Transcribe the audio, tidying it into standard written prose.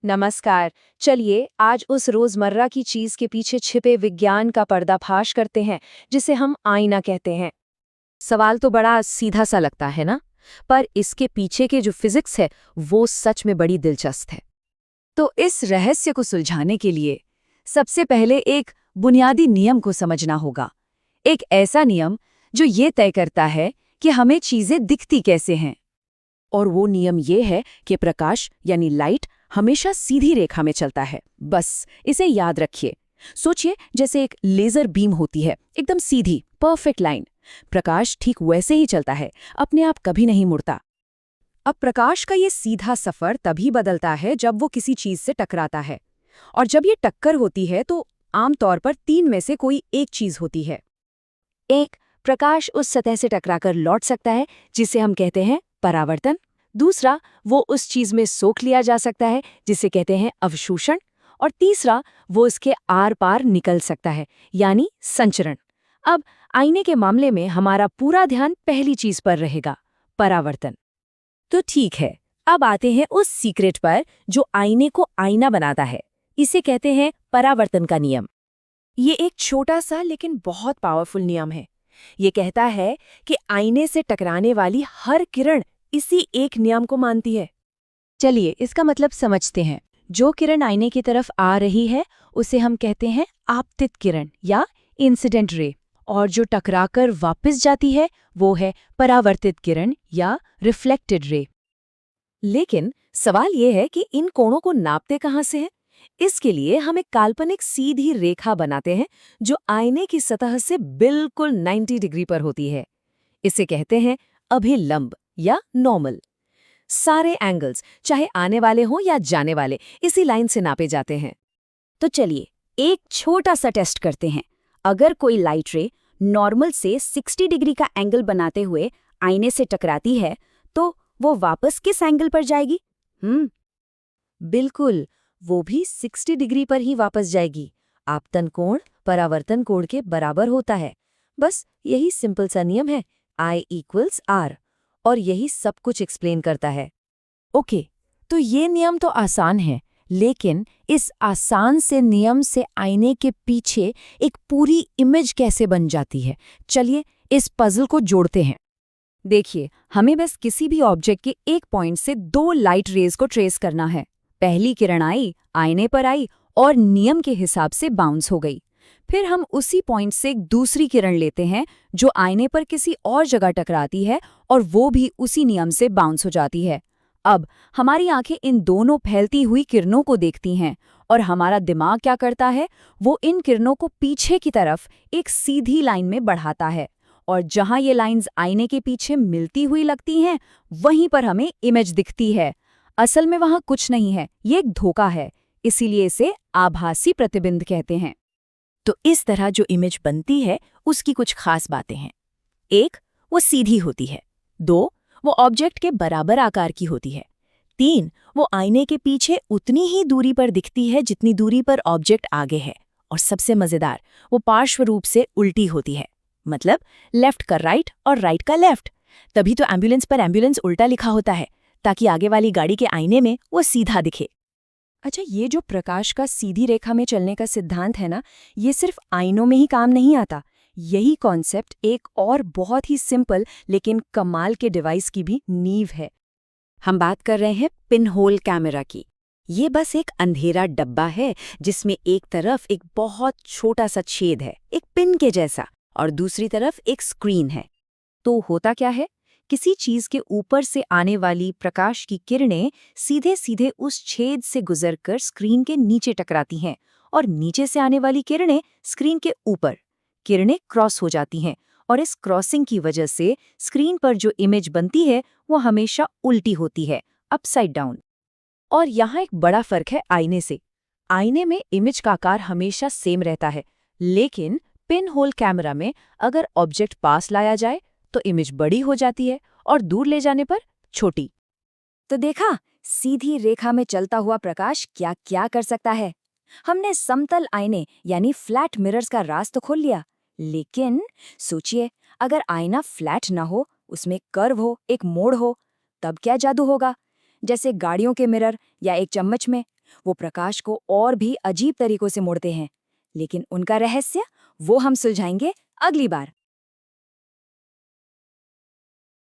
नमस्कार। चलिए आज उस रोजमर्रा की चीज के पीछे छिपे विज्ञान का पर्दाफाश करते हैं, जिसे हम आईना कहते हैं। सवाल तो बड़ा सीधा सा लगता है ना, पर इसके पीछे के जो फिजिक्स है वो सच में बड़ी दिलचस्प है। तो इस रहस्य को सुलझाने के लिए सबसे पहले एक बुनियादी नियम को समझना होगा। एक ऐसा नियम जो ये तय करता है कि हमें चीजें दिखती कैसे हैं। और वो नियम ये है कि प्रकाश यानी लाइट हमेशा सीधी रेखा में चलता है। बस इसे याद रखिए। सोचिए जैसे एक लेजर बीम होती है, एकदम सीधी परफेक्ट लाइन। प्रकाश ठीक वैसे ही चलता है, अपने आप कभी नहीं मुड़ता। अब प्रकाश का ये सीधा सफर तभी बदलता है जब वो किसी चीज से टकराता है, और जब ये टक्कर होती है तो आमतौर पर तीन में से कोई एक चीज होती है। एक, प्रकाश उस सतह से टकराकर लौट सकता है, जिसे हम कहते हैं परावर्तन। दूसरा, वो उस चीज में सोख लिया जा सकता है, जिसे कहते हैं अवशोषण। और तीसरा, वो उसके आर पार निकल सकता है, यानी संचरण। अब आईने के मामले में हमारा पूरा ध्यान पहली चीज पर रहेगा, परावर्तन। तो ठीक है, अब आते हैं उस सीक्रेट पर जो आईने को आईना बनाता है। इसे कहते हैं परावर्तन का नियम। ये एक छोटा सा लेकिन बहुत पावरफुल नियम है। ये कहता है कि आईने से टकराने वाली हर किरण इसी एक नियम को मानती है। चलिए इसका मतलब समझते हैं। जो किरण आईने की तरफ आ रही है उसे हम कहते हैं आपतित किरण या इंसिडेंट रे, और जो टकराकर वापस जाती है वो है परावर्तित किरण या रिफ्लेक्टेड रे। लेकिन सवाल ये है कि इन कोणों को नापते कहाँ से हैं? इसके लिए हम एक काल्पनिक सीधी रेखा बनाते हैं जो आईने की सतह से बिल्कुल 90 डिग्री पर होती है। इसे कहते हैं अभिलंब या नॉर्मल। सारे एंगल्स, चाहे आने वाले हों या जाने वाले, इसी लाइन से नापे जाते हैं। तो चलिए एक छोटा सा टेस्ट करते हैं। अगर कोई लाइट रे नॉर्मल से 60 डिग्री का एंगल बनाते हुए आईने से टकराती है तो वो वापस किस एंगल पर जाएगी? बिल्कुल, वो भी 60 डिग्री पर ही वापस जाएगी। आपतन कोण परावर्तन कोण के बराबर होता है। बस यही सिंपल सा नियम है, I=R, और यही सब कुछ एक्सप्लेन करता है। ओके, तो ये नियम तो आसान है, लेकिन इस आसान से नियम से आईने के पीछे एक पूरी इमेज कैसे बन जाती है? चलिए इस पजल को जोड़ते हैं। देखिए, हमें बस किसी भी ऑब्जेक्ट के एक पॉइंट से दो लाइट रेज को ट्रेस करना है। पहली किरण आई, आईने पर आई और नियम के हिसाब से बाउंस हो गई। फिर हम उसी पॉइंट से एक दूसरी किरण लेते हैं जो आईने पर किसी और जगह टकराती है और वो भी उसी नियम से बाउंस हो जाती है। अब हमारी आंखें इन दोनों फैलती हुई किरणों को देखती हैं, और हमारा दिमाग क्या करता है, वो इन किरणों को पीछे की तरफ एक सीधी लाइन में बढ़ाता है, और जहां ये लाइंस आईने के पीछे मिलती हुई लगती हैं वहीं पर हमें इमेज दिखती है। असल में वहां कुछ नहीं है, ये एक धोखा है, इसीलिए इसे आभासी प्रतिबिंब कहते हैं। तो इस तरह जो इमेज बनती है उसकी कुछ खास बातें हैं। एक, वो सीधी होती है। दो, वो ऑब्जेक्ट के बराबर आकार की होती है। तीन, वो आईने के पीछे उतनी ही दूरी पर दिखती है जितनी दूरी पर ऑब्जेक्ट आगे है। और सबसे मजेदार, वो पार्श्व रूप से उल्टी होती है, मतलब लेफ्ट का राइट और राइट का लेफ्ट। तभी तो एम्बुलेंस पर एम्बुलेंस उल्टा लिखा होता है, ताकि आगे वाली गाड़ी के आईने में वो सीधा दिखे। अच्छा, ये जो प्रकाश का सीधी रेखा में चलने का सिद्धांत है ना, ये सिर्फ आईनों में ही काम नहीं आता। यही कॉन्सेप्ट एक और बहुत ही सिंपल लेकिन कमाल के डिवाइस की भी नींव है। हम बात कर रहे हैं पिन होल कैमरा की। ये बस एक अंधेरा डब्बा है जिसमें एक तरफ एक बहुत छोटा सा छेद है, एक पिन के जैसा, और दूसरी तरफ एक स्क्रीन है। तो होता क्या है, किसी चीज के ऊपर से आने वाली प्रकाश की किरणें सीधे सीधे उस छेद से गुजरकर स्क्रीन के नीचे टकराती हैं, और नीचे से आने वाली किरणें स्क्रीन के ऊपर। किरणें क्रॉस हो जाती हैं, और इस क्रॉसिंग की वजह से स्क्रीन पर जो इमेज बनती है वो हमेशा उल्टी होती है, अपसाइड डाउन। और यहाँ एक बड़ा फर्क है आईने से। आईने में इमेज का आकार हमेशा सेम रहता है, लेकिन पिन होल कैमरा में अगर ऑब्जेक्ट पास लाया जाए तो इमेज बड़ी हो जाती है और दूर ले जाने पर छोटी। तो देखा, सीधी रेखा में चलता हुआ प्रकाश क्या क्या कर सकता है। हमने समतल आईने यानी फ्लैट मिरर्स का राज तो खोल लिया, लेकिन सोचिए अगर आईना फ्लैट ना हो, उसमें कर्व हो, एक मोड़ हो, तब क्या जादू होगा? जैसे गाड़ियों के मिरर या एक चम्मच में वो प्रकाश को और भी अजीब तरीकों से मोड़ते हैं, लेकिन उनका रहस्य वो हम सुलझाएंगे अगली बार।